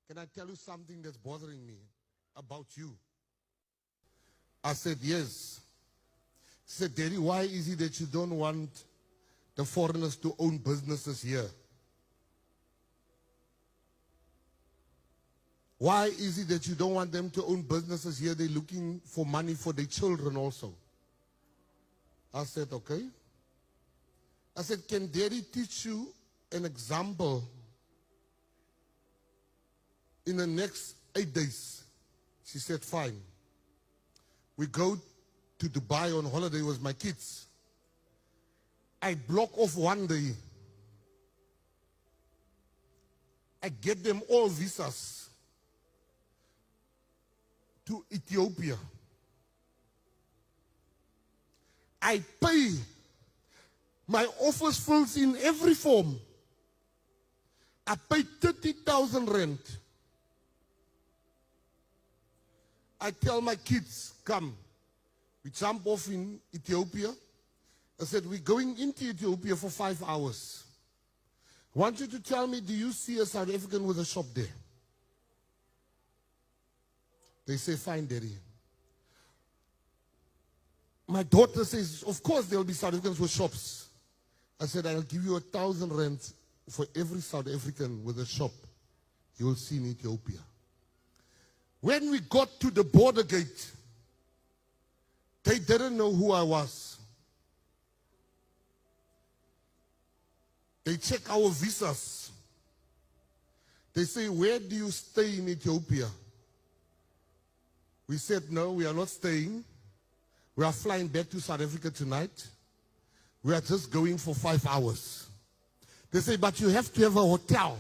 can I tell you something that's bothering me about you? I said, yes. He said, Daddy, why is it that you don't want the foreigners to own businesses here? Why is it that you don't want them to own businesses here? They're looking for money for their children also. I said, okay. I said, can Daddy teach you an example in the next 8 days? She said, fine. We go to Dubai on holiday with my kids. I block off one day. I get them all visas to Ethiopia. I pay. My office fills in every form. I pay 30,000 rand. I tell my kids, come. We jump off in Ethiopia. I said, we're going into Ethiopia for 5 hours. I want you to tell me, do you see a South African with a shop there? They say, fine, Daddy. My daughter says, of course there will be South Africans with shops. I said, I'll give you 1,000 rand for every South African with a shop you will see in Ethiopia. When we got to the border gate, they didn't know who I was. They check our visas. They say, where do you stay in Ethiopia? We said, no, we are not staying. We are flying back to South Africa tonight. We are just going for 5 hours. They say, but you have to have a hotel.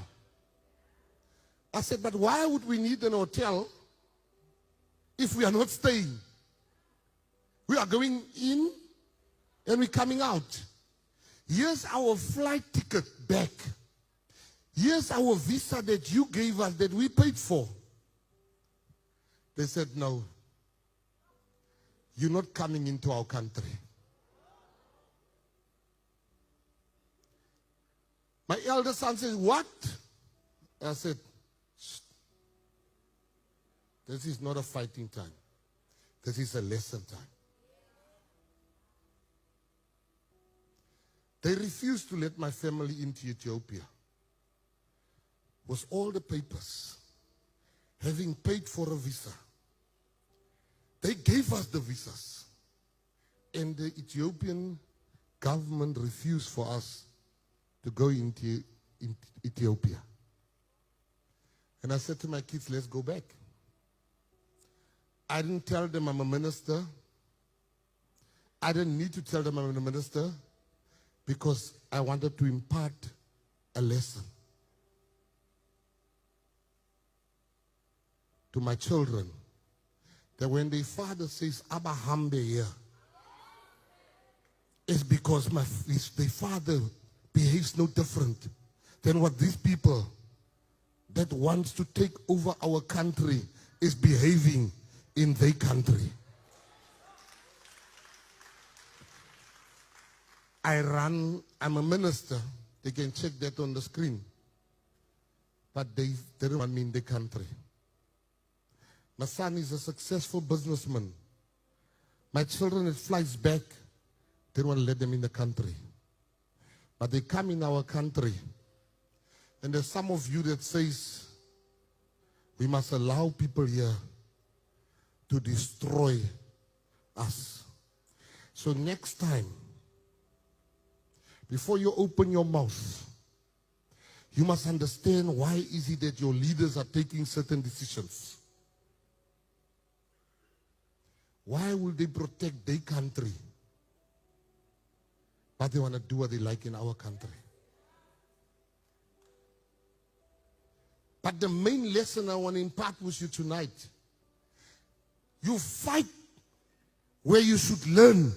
I said, but why would we need an hotel if we are not staying? We are going in and we're coming out. Here's our flight ticket back. Here's our visa that you gave us that we paid for. They said, no, you're not coming into our country. My elder son says, what? I said, shh. This is not a fighting time. This is a lesson time. They refused to let my family into Ethiopia. With all the papers, having paid for a visa. They gave us the visas. And the Ethiopian government refused for us to go into Ethiopia. And I said to my kids, let's go back. I didn't tell them I'm a minister. I didn't need to tell them I'm a minister because I wanted to impart a lesson to my children that when their father says, Abba Hambe here, it's because their father behaves no different than what these people that wants to take over our country is behaving in their country. I'm a minister. They can check that on the screen. But they didn't want me in the country. My son is a successful businessman. My children, it flies back. They don't want to let them in the country. But they come in our country. And there's some of you that says, we must allow people here to destroy us. So next time, before you open your mouth, you must understand why is it that your leaders are taking certain decisions. Why will they protect their country, but they want to do what they like in our country? But the main lesson I want to impart with you tonight, you fight where you should learn.